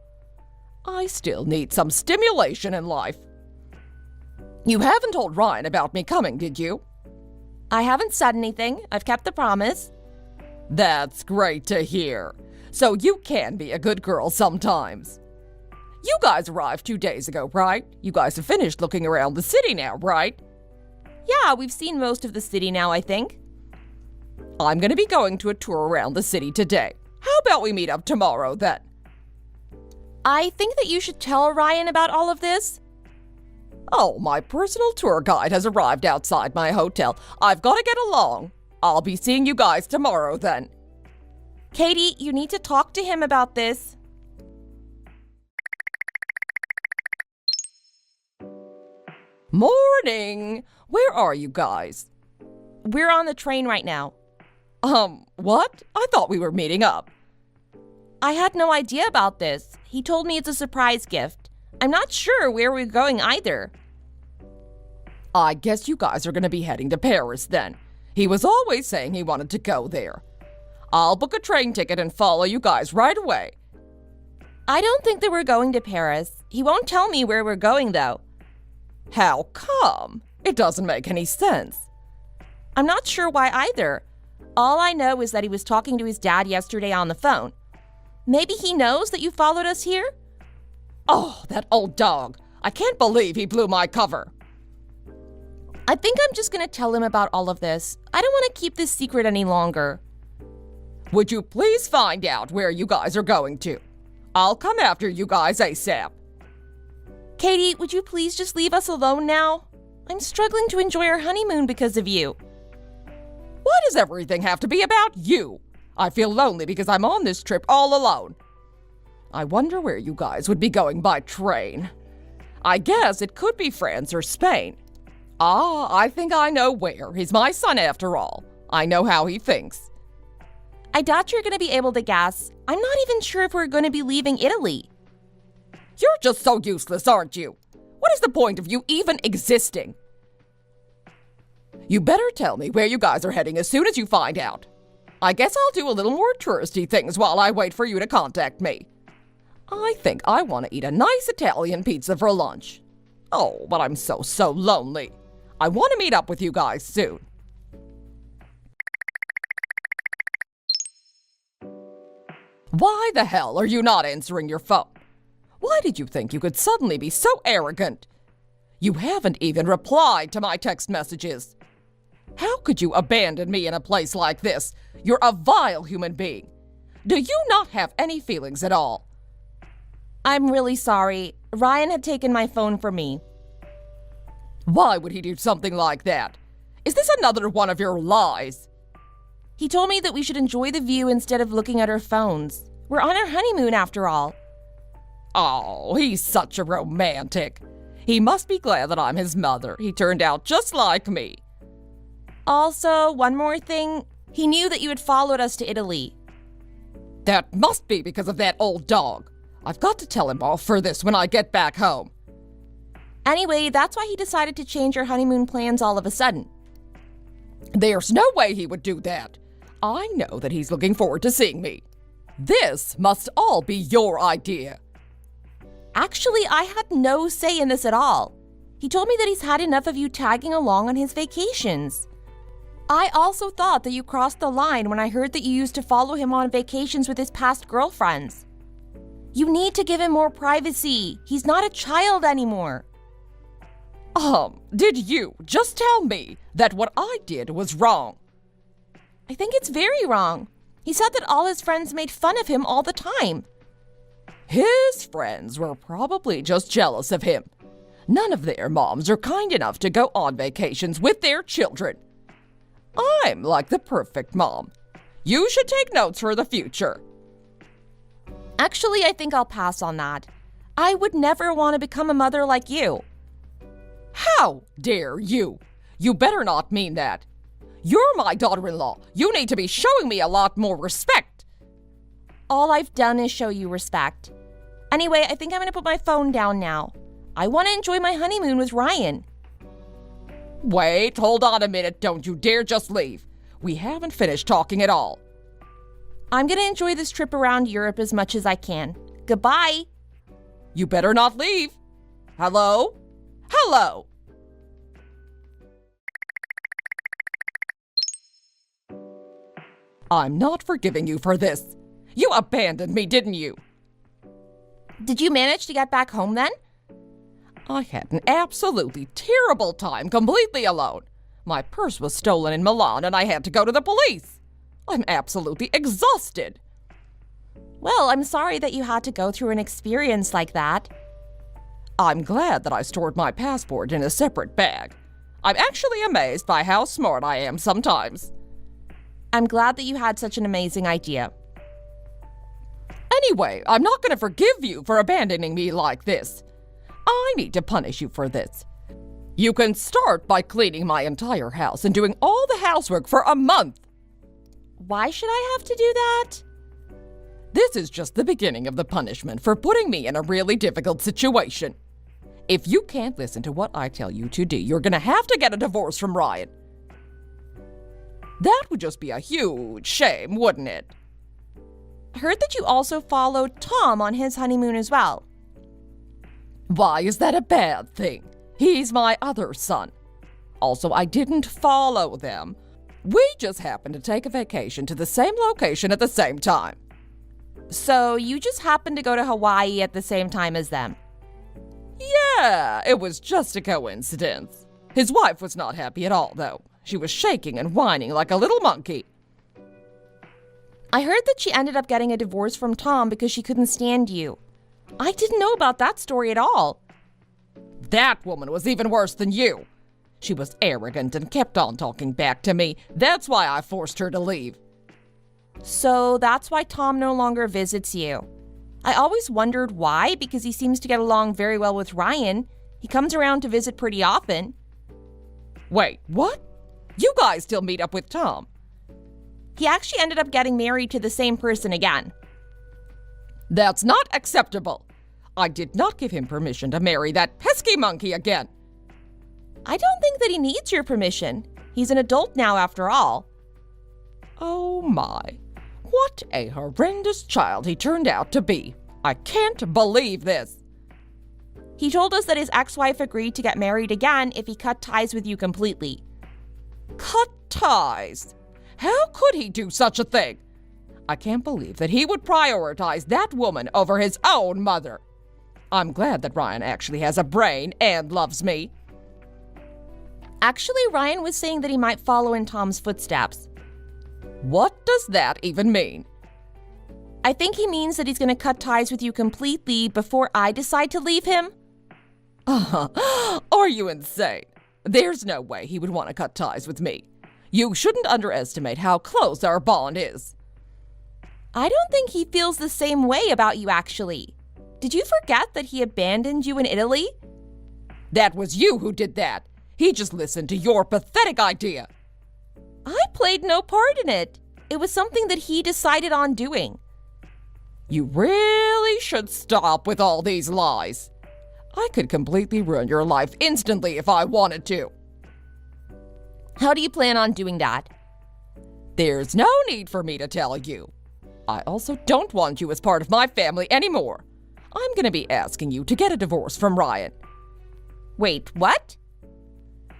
I still need some stimulation in life. You haven't told Ryan about me coming, did you? I haven't said anything. I've kept the promise. That's great to hear. So you can be a good girl sometimes. You guys arrived 2 days ago, right? You guys have finished looking around the city now, right? Yeah, we've seen most of the city now, I think. I'm going to be going to a tour around the city today. How about we meet up tomorrow then? I think that you should tell Ryan about all of this. Oh, my personal tour guide has arrived outside my hotel. I've got to get along. I'll be seeing you guys tomorrow then. Katie, you need to talk to him about this. Morning! Where are you guys? We're on the train right now. What? I thought we were meeting up. I had no idea about this. He told me it's a surprise gift. I'm not sure where we're going either. I guess you guys are going to be heading to Paris then. He was always saying he wanted to go there. I'll book a train ticket and follow you guys right away. I don't think that we're going to Paris. He won't tell me where we're going, though. How come? It doesn't make any sense. I'm not sure why either. All I know is that he was talking to his dad yesterday on the phone. Maybe he knows that you followed us here? Oh, that old dog. I can't believe he blew my cover. I think I'm just going to tell him about all of this. I don't want to keep this secret any longer. Would you please find out where you guys are going to? I'll come after you guys ASAP. Katie, would you please just leave us alone now? I'm struggling to enjoy our honeymoon because of you. Why does everything have to be about you? I feel lonely because I'm on this trip all alone. I wonder where you guys would be going by train. I guess it could be France or Spain. Ah, I think I know where. He's my son after all. I know how he thinks. I doubt you're going to be able to guess. I'm not even sure if we're going to be leaving Italy. You're just so useless, aren't you? What is the point of you even existing? You better tell me where you guys are heading as soon as you find out. I guess I'll do a little more touristy things while I wait for you to contact me. I think I want to eat a nice Italian pizza for lunch. Oh, but I'm so lonely. I want to meet up with you guys soon. Why the hell are you not answering your phone? Why did you think you could suddenly be so arrogant? You haven't even replied to my text messages. How could you abandon me in a place like this? You're a vile human being. Do you not have any feelings at all? I'm really sorry. Ryan had taken my phone from me. Why would he do something like that? Is this another one of your lies? He told me that we should enjoy the view instead of looking at our phones. We're on our honeymoon after all. Oh, he's such a romantic. He must be glad that I'm his mother. He turned out just like me. Also, one more thing. He knew that you had followed us to Italy. That must be because of that old dog. I've got to tell him off for this when I get back home. Anyway, that's why he decided to change our honeymoon plans all of a sudden. There's no way he would do that. I know that he's looking forward to seeing me. This must all be your idea. Actually, I had no say in this at all. He told me that he's had enough of you tagging along on his vacations. I also thought that you crossed the line when I heard that you used to follow him on vacations with his past girlfriends. You need to give him more privacy. He's not a child anymore. Did you just tell me that what I did was wrong? I think it's very wrong. He said that all his friends made fun of him all the time. His friends were probably just jealous of him. None of their moms are kind enough to go on vacations with their children. I'm like the perfect mom. You should take notes for the future. Actually, I think I'll pass on that. I would never want to become a mother like you. How dare you? You better not mean that. You're my daughter-in-law. You need to be showing me a lot more respect. All I've done is show you respect. Anyway, I think I'm going to put my phone down now. I want to enjoy my honeymoon with Ryan. Wait, hold on a minute. Don't you dare just leave. We haven't finished talking at all. I'm going to enjoy this trip around Europe as much as I can. Goodbye. You better not leave. Hello? Hello? I'm not forgiving you for this. You abandoned me, didn't you? Did you manage to get back home then? I had an absolutely terrible time completely alone. My purse was stolen in Milan and I had to go to the police. I'm absolutely exhausted. Well, I'm sorry that you had to go through an experience like that. I'm glad that I stored my passport in a separate bag. I'm actually amazed by how smart I am sometimes. I'm glad that you had such an amazing idea. Anyway, I'm not going to forgive you for abandoning me like this. I need to punish you for this. You can start by cleaning my entire house and doing all the housework for a month. Why should I have to do that? This is just the beginning of the punishment for putting me in a really difficult situation. If you can't listen to what I tell you to do, you're going to have to get a divorce from Ryan. That would just be a huge shame, wouldn't it? I heard that you also followed Tom on his honeymoon as well. Why is that a bad thing? He's my other son. Also, I didn't follow them. We just happened to take a vacation to the same location at the same time. So you just happened to go to Hawaii at the same time as them? Yeah, it was just a coincidence. His wife was not happy at all, though. She was shaking and whining like a little monkey. I heard that she ended up getting a divorce from Tom because she couldn't stand you. I didn't know about that story at all. That woman was even worse than you. She was arrogant and kept on talking back to me. That's why I forced her to leave. So that's why Tom no longer visits you. I always wondered why, because he seems to get along very well with Ryan. He comes around to visit pretty often. Wait, what? You guys still meet up with Tom? He actually ended up getting married to the same person again. That's not acceptable. I did not give him permission to marry that pesky monkey again. I don't think that he needs your permission. He's an adult now after all. Oh my. What a horrendous child he turned out to be. I can't believe this. He told us that his ex-wife agreed to get married again if he cut ties with you completely. Cut ties? How could he do such a thing? I can't believe that he would prioritize that woman over his own mother. I'm glad that Ryan actually has a brain and loves me. Actually, Ryan was saying that he might follow in Tom's footsteps. What does that even mean? I think he means that he's going to cut ties with you completely before I decide to leave him. Are you insane? There's no way he would want to cut ties with me. You shouldn't underestimate how close our bond is. I don't think he feels the same way about you, actually. Did you forget that he abandoned you in Italy? That was you who did that. He just listened to your pathetic idea. I played no part in it. It was something that he decided on doing. You really should stop with all these lies. I could completely ruin your life instantly if I wanted to. How do you plan on doing that? There's no need for me to tell you. I also don't want you as part of my family anymore. I'm going to be asking you to get a divorce from Ryan. Wait, what?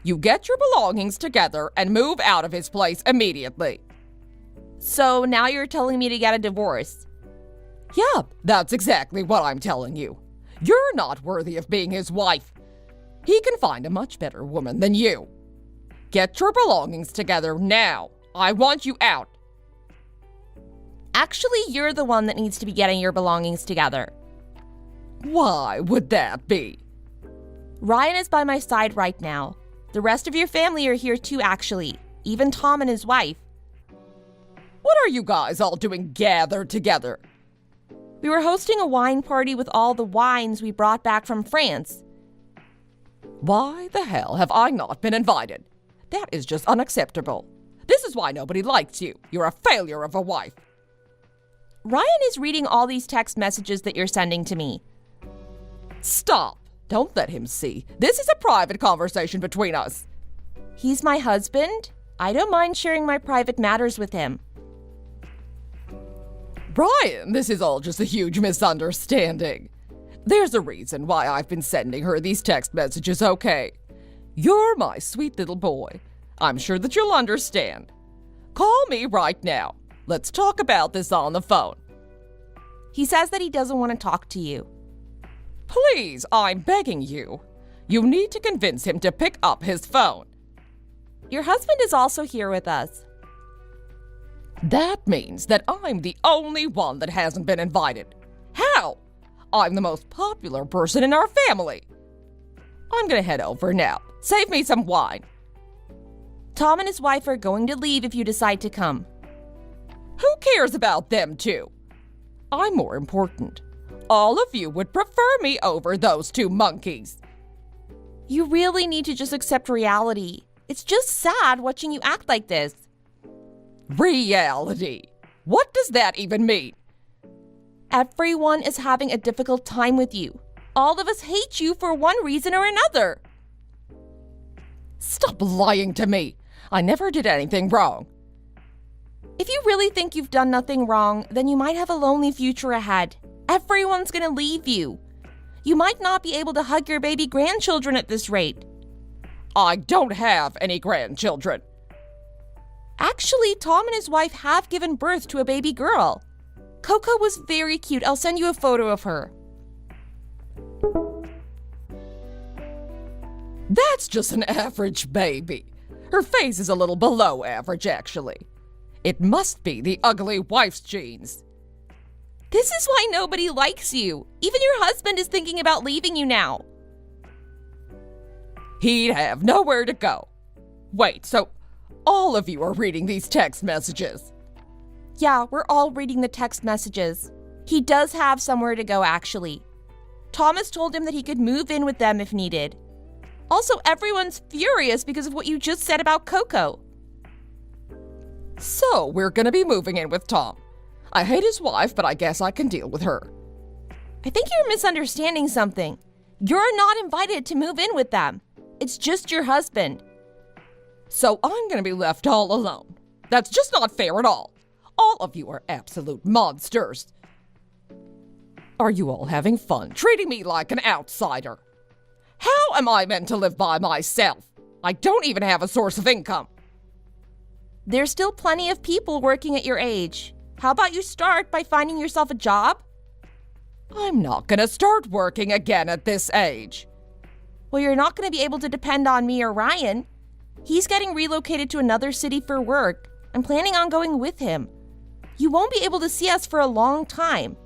You get your belongings together and move out of his place immediately. So now you're telling me to get a divorce? Yeah, that's exactly what I'm telling you. You're not worthy of being his wife. He can find a much better woman than you. Get your belongings together now. I want you out. Actually, you're the one that needs to be getting your belongings together. Why would that be? Ryan is by my side right now. The rest of your family are here too, actually. Even Tom and his wife. What are you guys all doing gathered together? We were hosting a wine party with all the wines we brought back from France. Why the hell have I not been invited? That is just unacceptable. This is why nobody likes you. You're a failure of a wife. Ryan is reading all these text messages that you're sending to me. Stop. Don't let him see. This is a private conversation between us. He's my husband. I don't mind sharing my private matters with him. Brian, this is all just a huge misunderstanding. There's a reason why I've been sending her these text messages, okay? You're my sweet little boy. I'm sure that you'll understand. Call me right now. Let's talk about this on the phone. He says that he doesn't want to talk to you. Please, I'm begging you. You need to convince him to pick up his phone. Your husband is also here with us. That means that I'm the only one that hasn't been invited. How? I'm the most popular person in our family. I'm gonna head over now. Save me some wine. Tom and his wife are going to leave if you decide to come. Who cares about them two? I'm more important. All of you would prefer me over those two monkeys. You really need to just accept reality. It's just sad watching you act like this. Reality? What does that even mean? Everyone is having a difficult time with you. All of us hate you for one reason or another. Stop lying to me. I never did anything wrong. If you really think you've done nothing wrong, then you might have a lonely future ahead. Everyone's gonna leave you. You might not be able to hug your baby grandchildren at this rate. I don't have any grandchildren. Actually, Tom and his wife have given birth to a baby girl. Coco was very cute. I'll send you a photo of her. That's just an average baby. Her face is a little below average, actually. It must be the ugly wife's genes. This is why nobody likes you. Even your husband is thinking about leaving you now. He'd have nowhere to go. Wait, so all of you are reading these text messages? Yeah, we're all reading the text messages. He does have somewhere to go, actually. Thomas told him that he could move in with them if needed. Also, everyone's furious because of what you just said about Coco. So, we're gonna be moving in with Tom. I hate his wife, but I guess I can deal with her. I think you're misunderstanding something. You're not invited to move in with them. It's just your husband. So I'm gonna be left all alone. That's just not fair at all. All of you are absolute monsters. Are you all having fun, treating me like an outsider? How am I meant to live by myself? I don't even have a source of income. There's still plenty of people working at your age. How about you start by finding yourself a job? I'm not gonna start working again at this age. Well, you're not going to be able to depend on me or Ryan. He's getting relocated to another city for work. I'm planning on going with him. You won't be able to see us for a long time.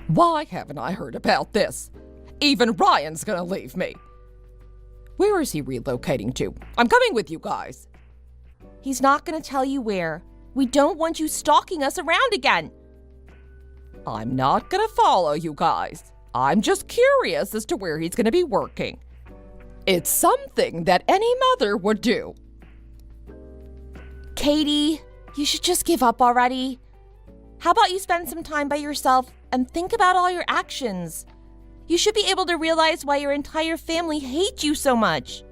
Why haven't I heard about this? Even Ryan's gonna leave me. Where is he relocating to? I'm coming with you guys. He's not going to tell you where. We don't want you stalking us around again. I'm not gonna follow you guys. I'm just curious as to where he's gonna be working. It's something that any mother would do. Katie, you should just give up already. How about you spend some time by yourself and think about all your actions? You should be able to realize why your entire family hates you so much.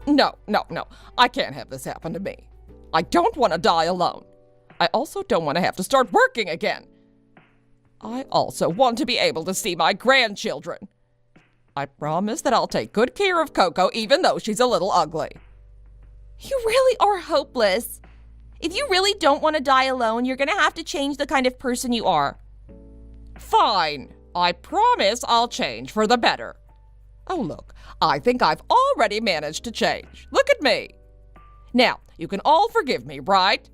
No. I can't have this happen to me. I don't want to die alone. I also don't want to have to start working again. I also want to be able to see my grandchildren. I promise that I'll take good care of Coco even though she's a little ugly. You really are hopeless. If you really don't want to die alone, you're going to have to change the kind of person you are. Fine. I promise I'll change for the better. Oh, look, I think I've already managed to change. Look at me. Now, you can all forgive me, right?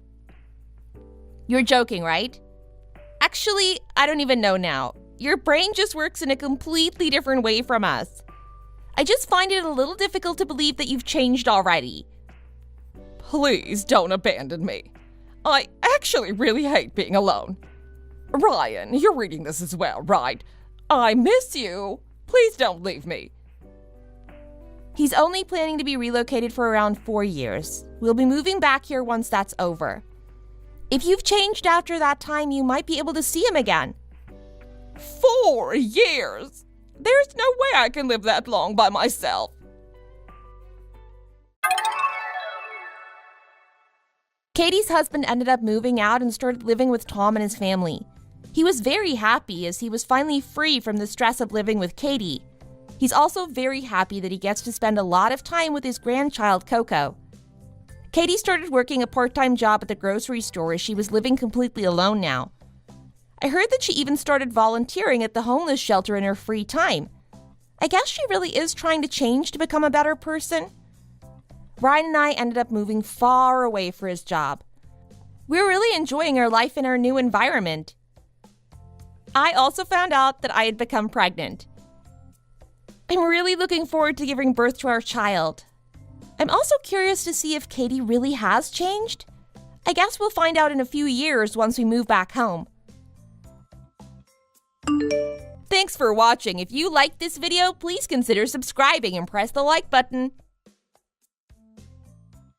You're joking, right? Actually, I don't even know now. Your brain just works in a completely different way from us. I just find it a little difficult to believe that you've changed already. Please don't abandon me. I actually really hate being alone. Ryan, you're reading this as well, right? I miss you. Please don't leave me. He's only planning to be relocated for around 4 years. We'll be moving back here once that's over. If you've changed after that time, you might be able to see him again. 4 years? There's no way I can live that long by myself. Katie's husband ended up moving out and started living with Tom and his family. He was very happy as he was finally free from the stress of living with Katie. He's also very happy that he gets to spend a lot of time with his grandchild, Coco. Katie started working a part-time job at the grocery store as she was living completely alone now. I heard that she even started volunteering at the homeless shelter in her free time. I guess she really is trying to change to become a better person. Ryan and I ended up moving far away for his job. We're really enjoying our life in our new environment. I also found out that I had become pregnant. I'm really looking forward to giving birth to our child. I'm also curious to see if Katie really has changed. I guess we'll find out in a few years once we move back home. Thanks for watching. If you liked this video, please consider subscribing and press the like button.